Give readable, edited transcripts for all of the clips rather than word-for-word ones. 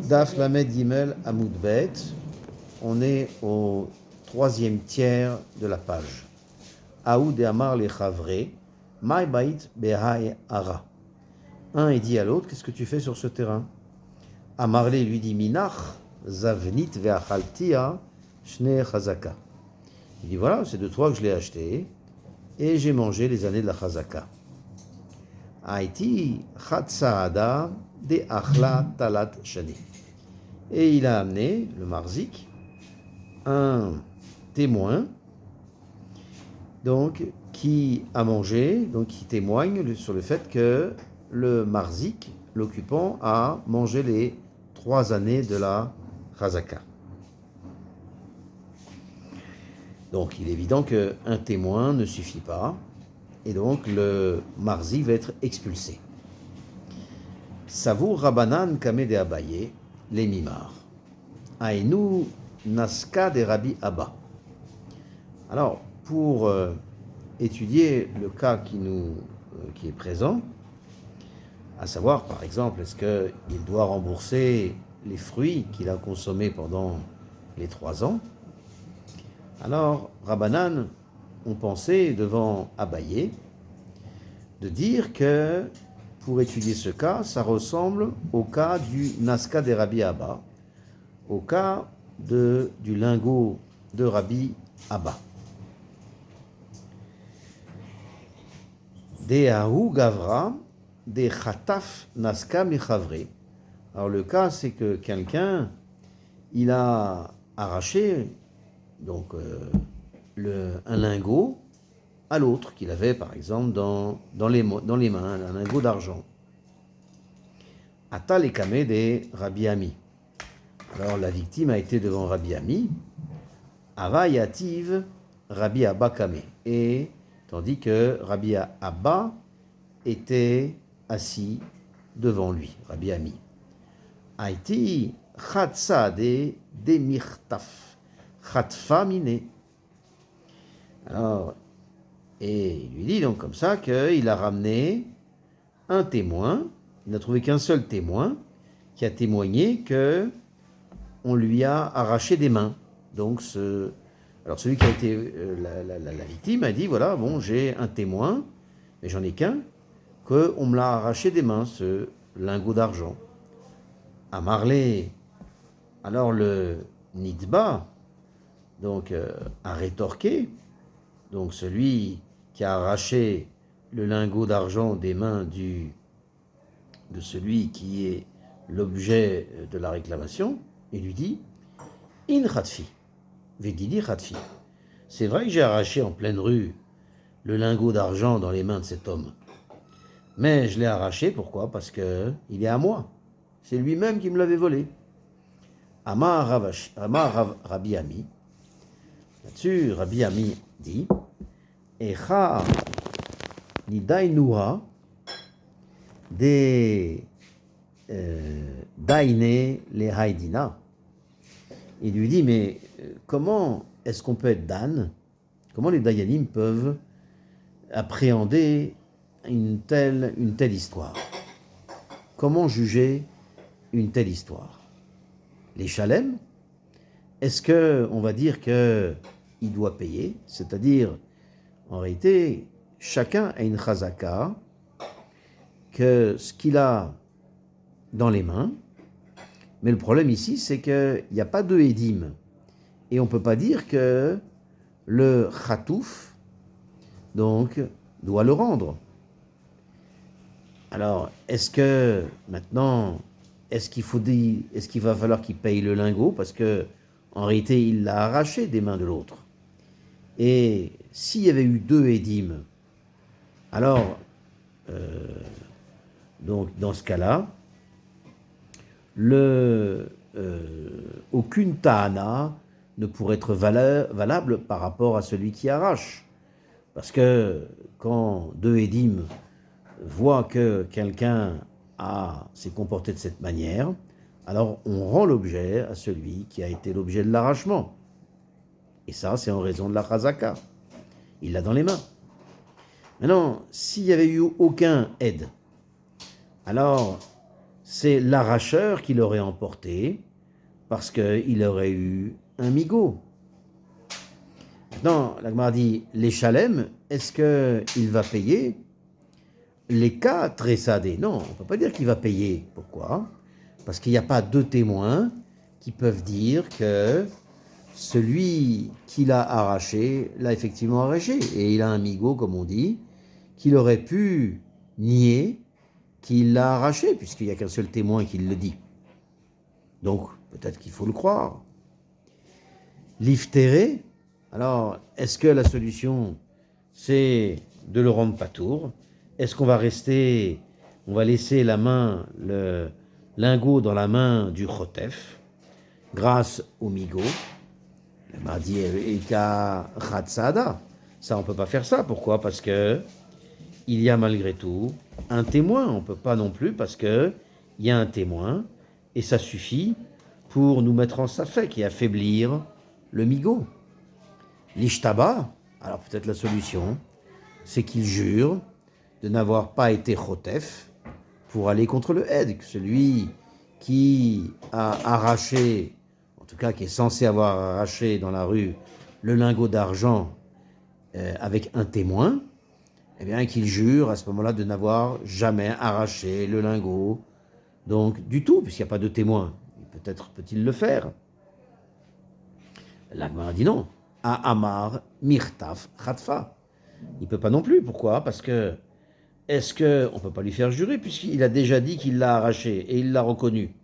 Daf Lamed Gimel Amoud Bet. On est au troisième tiers de la page. Aoud et Amar les Chavre, Mai Bait Behai Ara. Un est dit à l'autre, qu'est-ce que tu fais sur ce terrain? Amarle lui dit Minach, Zavnit Ve'achaltia, Shne Chazaka. Il dit voilà, c'est de toi que je l'ai acheté et j'ai mangé les années de la Chazaka. Haïti Chatsaada de Achla Talat Shani. Et il a amené, le marzik, un témoin donc, qui a mangé, donc qui témoigne sur le fait que le marzik, l'occupant, a mangé les 3 années de la Chazaka. Donc il est évident qu'un témoin ne suffit pas, et donc le marzik va être expulsé. Savour Rabanan Kame de Abaye, les mimar. Aïnou Naska de Rabbi Abba. Alors, pour étudier le cas qui est présent, à savoir, par exemple, est-ce qu'il doit rembourser les fruits qu'il a consommés pendant les 3 ans? Alors, Rabbanan ont pensé, devant Abaye, de dire que, pour étudier ce cas, ça ressemble au cas du Naska de Rabbi Abba, au cas du lingot de Rabbi Abba. Deahu Gavra, de Khataf Naska Michavre. Alors le cas, c'est que quelqu'un, il a arraché donc un lingot à l'autre qu'il avait par exemple dans les mains, un lingot d'argent. Atal et Kame de Rabbi Ami. Alors la victime a été devant Rabbi Ami, Ava Yativ Rabbi Abba Kame, et tandis que Rabbi Abba était assis devant lui, Rabbi Ami. Haïti Khatsa de Mirtaf, Khatfa Mine. Alors, et il lui dit donc comme ça qu'il a ramené un témoin, il n'a trouvé qu'un seul témoin qui a témoigné que on lui a arraché des mains. Donc alors celui qui a été la victime a dit voilà, bon, j'ai un témoin, mais j'en ai qu'un, qu'on me l'a arraché des mains, ce lingot d'argent. À Marley, alors le Nidba, donc a rétorqué, donc celui qui a arraché le lingot d'argent des mains de celui qui est l'objet de la réclamation, et lui dit In Khatfi, Vedidi Khatfi. C'est vrai que j'ai arraché en pleine rue le lingot d'argent dans les mains de cet homme. Mais je l'ai arraché, pourquoi? Parce qu'il est à moi. C'est lui-même qui me l'avait volé. Amar Rabbi Ami. Là-dessus, Rabbi Ami dit Echa Nidainua de Daine le Haïdina. Il lui dit mais comment est-ce qu'on peut être Dan? Comment les Dayanim peuvent appréhender une telle histoire? Comment juger une telle histoire? Les Chalem, est-ce qu'on va dire qu'il doit payer? C'est-à-dire, en réalité, chacun a une chazaka, que ce qu'il a dans les mains, mais le problème ici, c'est qu'il n'y a pas de édim. Et on ne peut pas dire que le khatouf, donc, doit le rendre. Alors, est-ce que maintenant, est-ce qu'il va falloir qu'il paye le lingot? Parce que en réalité, il l'a arraché des mains de l'autre. Et s'il y avait eu 2 édim, alors, donc dans ce cas-là, aucune ta'ana ne pourrait être valable par rapport à celui qui arrache. Parce que quand 2 édim voient que quelqu'un s'est comporté de cette manière, alors on rend l'objet à celui qui a été l'objet de l'arrachement. Et ça, c'est en raison de la chazaka. Il l'a dans les mains. Maintenant, s'il n'y avait eu aucun aide, alors c'est l'arracheur qui l'aurait emporté parce qu'il aurait eu un migot. Maintenant, la Gemara dit, les Shalem, est-ce qu'il va payer? Les cas très sadés, non, on ne peut pas dire qu'il va payer. Pourquoi? Parce qu'il n'y a pas deux témoins qui peuvent dire que celui qui l'a arraché, l'a effectivement arraché. Et il a un migot, comme on dit, qu'il aurait pu nier qu'il l'a arraché, puisqu'il n'y a qu'un seul témoin qui le dit. Donc, peut-être qu'il faut le croire. L'iftere, alors, est-ce que la solution, c'est de le rendre patour? Est-ce qu'on va laisser le lingot dans la main du chotef, grâce au migot? Il m'a dit, Eka Khatsada. Ça, on ne peut pas faire ça. Pourquoi? Parce que il y a malgré tout un témoin. On ne peut pas non plus parce que il y a un témoin et ça suffit pour nous mettre en safek et affaiblir le migot. L'ishtaba, alors peut-être la solution, c'est qu'il jure de n'avoir pas été chotef pour aller contre le Hed, que celui qui a arraché, en tout cas qui est censé avoir arraché dans la rue le lingot d'argent avec un témoin, eh bien qu'il jure à ce moment-là de n'avoir jamais arraché le lingot, donc du tout, puisqu'il n'y a pas de témoin. Peut-être peut-il le faire. L'Agmara dit non. A Amar Mirtaf Khatfa. Il ne peut pas non plus. Pourquoi? Parce que est-ce qu'on ne peut pas lui faire jurer puisqu'il a déjà dit qu'il l'a arraché et il l'a reconnu?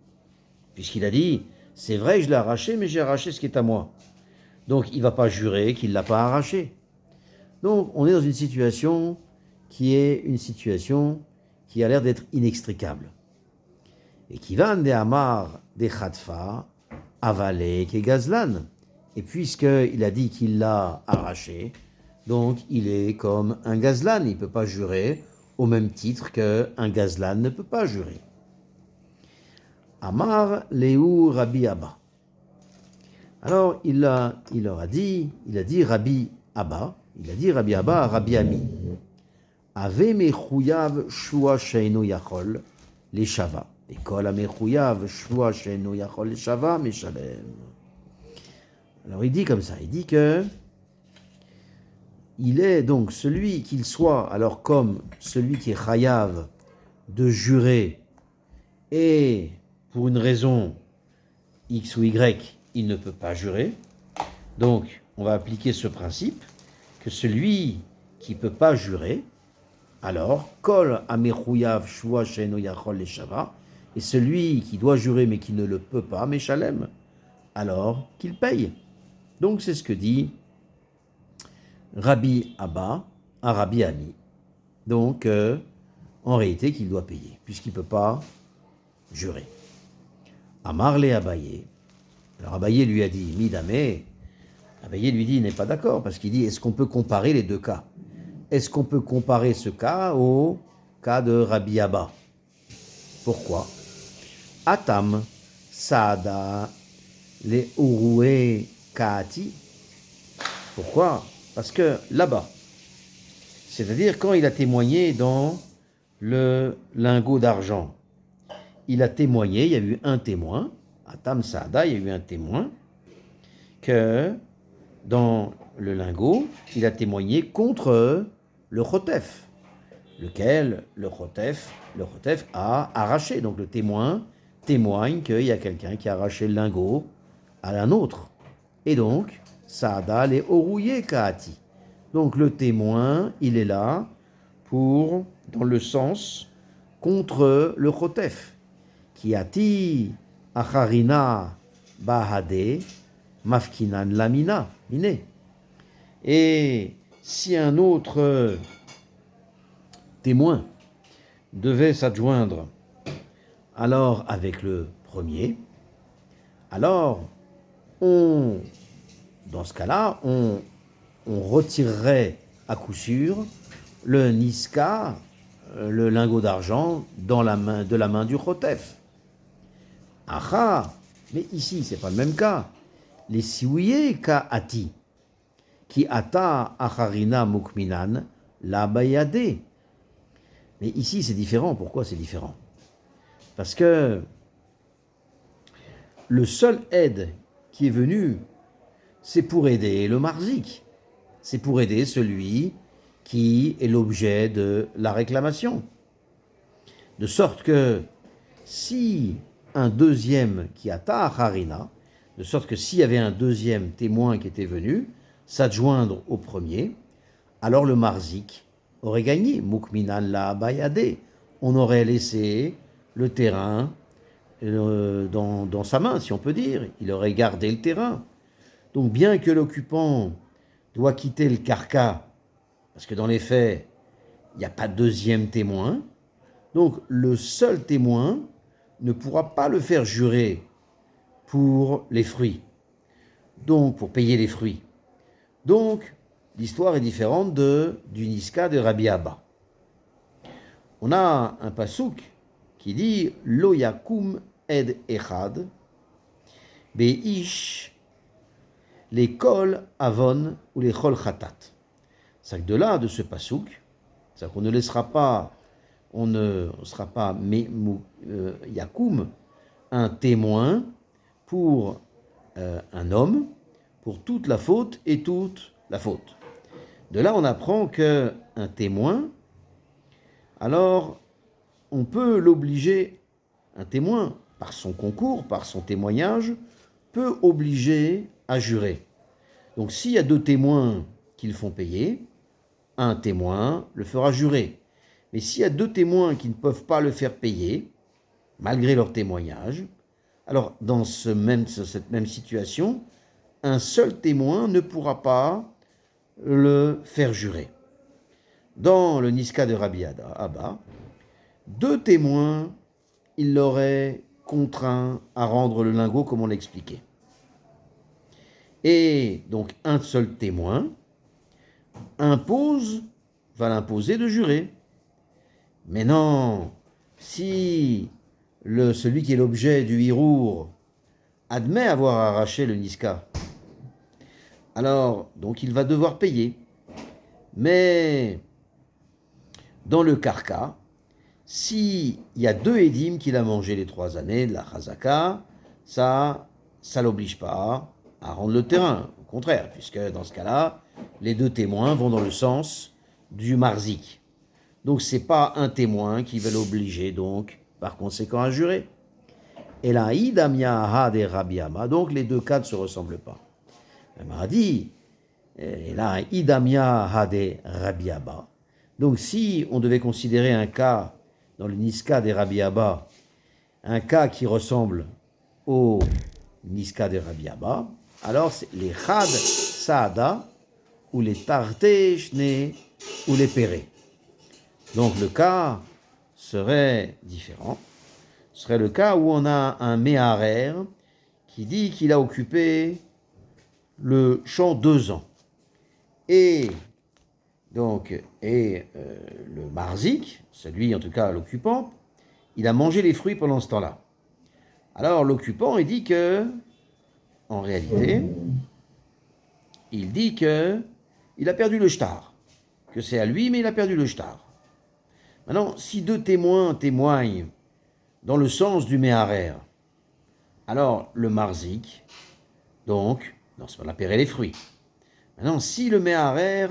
Puisqu'il a dit, c'est vrai, je l'ai arraché, mais j'ai arraché ce qui est à moi. Donc il ne va pas jurer qu'il ne l'a pas arraché. Donc on est dans une situation qui a l'air d'être inextricable. Et qui va de Amar de Khatfa, avalé ke gazlan. Et puisqu'il a dit qu'il l'a arraché, donc il est comme un gazlan, il ne peut pas jurer au même titre qu'un gazlan ne peut pas jurer. Amar Léou Rabbi Abba. Alors il a dit Rabbi Abba à Rabbi Ami. Ave mechouyav shua sheino yachol les shava. Et kol amechouyav shua sheino yachol les shava meshalem. Alors il dit comme ça, il dit que il est donc celui qu'il soit, alors comme celui qui est chayav de jurer et pour une raison X ou Y, il ne peut pas jurer. Donc on va appliquer ce principe que celui qui ne peut pas jurer, alors kol amechouyav shua sheino yachol les shava, et celui qui doit jurer mais qui ne le peut pas, meshalem, alors qu'il paye. Donc c'est ce que dit Rabbi Abba à Rabbi Ami. Donc en réalité qu'il doit payer, puisqu'il ne peut pas jurer. Amar le Abaye. Alors Abaye lui a dit, Midame. Abaye lui dit, il n'est pas d'accord, parce qu'il dit, est-ce qu'on peut comparer les deux cas? Est-ce qu'on peut comparer ce cas au cas de Rabbi Abba? Pourquoi? Atam, Saada, les Urué, Kaati. Pourquoi? Parce que là-bas, c'est-à-dire quand il a témoigné dans le lingot d'argent, il a témoigné, il y a eu un témoin, Atam Saada, il y a eu un témoin, que dans le lingot, il a témoigné contre le chotef, lequel le chotef a arraché. Donc le témoin témoigne qu'il y a quelqu'un qui a arraché le lingot à un autre. Et donc, Saada les orouillé kaati. Donc le témoin, il est là dans le sens contre le chotef. Qui ati acharina bahade mafkinan lamina. Miné. Et si un autre témoin devait s'adjoindre alors avec le premier, alors dans ce cas-là, on retirerait à coup sûr le niska, le lingot d'argent, de la main du chotef. Aha, mais ici, c'est pas le même cas. Les siouye ka ati, qui ata acharina mukminan la bayade. Mais ici, c'est différent. Pourquoi c'est différent? Parce que le seul aide qui est venu, c'est pour aider le marzik. C'est pour aider celui qui est l'objet de la réclamation. De sorte que si un deuxième qui a harina, de sorte que s'il y avait un deuxième témoin qui était venu s'adjoindre au premier, alors le marzik aurait gagné. Mukminan la bayade. On aurait laissé le terrain dans sa main, si on peut dire. Il aurait gardé le terrain. Donc bien que l'occupant doit quitter le carca, parce que dans les faits, il n'y a pas de deuxième témoin, donc le seul témoin ne pourra pas le faire jurer pour les fruits, donc pour payer les fruits. Donc l'histoire est différente du Niska de Rabbi Abba. On a un pasouk qui dit Lo yakum ed echad beish les kol avon ou les chol chatat. C'est que de là, de ce pasouk, c'est qu'on ne laissera pas, on ne sera pas yakum, un témoin pour un homme, pour toute la faute et toute la faute. De là, on apprend qu'un témoin, alors, on peut l'obliger, un témoin, par son concours, par son témoignage, peut obliger à jurer. Donc, s'il y a deux témoins qui le font payer, un témoin le fera jurer. Mais s'il y a deux témoins qui ne peuvent pas le faire payer, malgré leur témoignage, alors, dans cette même situation, un seul témoin ne pourra pas le faire jurer. Dans le Niska de Rabbi Abba, deux témoins, il l'aurait contraint à rendre le lingot comme on l'expliquait. Et donc un seul témoin va l'imposer de jurer. Mais non, si celui qui est l'objet du hirour admet avoir arraché le Niska, alors donc il va devoir payer. Mais dans le karka, s'il y a deux édim qu'il a mangé les 3 années de la chazaka, ça l'oblige pas à rendre le terrain. Au contraire, puisque dans ce cas-là, les deux témoins vont dans le sens du marzik. Donc c'est pas un témoin qui va l'obliger, donc, par conséquent, à jurer. Et là, idamia had et Rabbi Amma, donc les deux cas ne se ressemblent pas. Elle m'a dit, et là, idamia had et Rabbi Abba. Donc si on devait considérer un cas dans le Niska des Rabbi Abba, un cas qui ressemble au Niska des Rabbi Abba, alors c'est les Chad Saada ou les Tarte Shne ou les Péré. Donc le cas serait différent. Ce serait le cas où on a un Méharer qui dit qu'il a occupé le champ 2 ans. Et donc, le marzik, celui en tout cas l'occupant, il a mangé les fruits pendant ce temps-là. Alors l'occupant, il dit que, en réalité, il dit que il a perdu le shtar, que c'est à lui, mais il a perdu le shtar. Maintenant, si deux témoins témoignent dans le sens du méharer, alors le marzik, donc, non, c'est pas l'apérer les fruits. Maintenant, si le méharer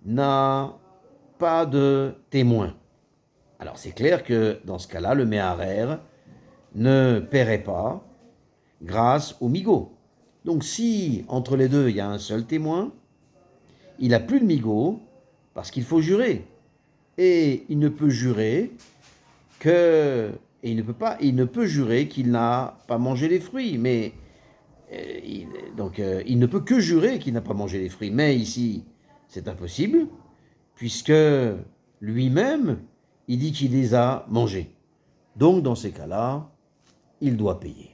n'a pas de témoin, alors c'est clair que dans ce cas-là, le méharer ne paierait pas grâce au migot. Donc si entre les deux il y a un seul témoin, il n'a plus le migot parce qu'il faut jurer. Et il ne peut jurer que... Et il ne peut jurer qu'il n'a pas mangé les fruits. Mais il ne peut que jurer qu'il n'a pas mangé les fruits. Mais ici, c'est impossible, puisque lui-même, il dit qu'il les a mangés. Donc, dans ces cas-là, il doit payer.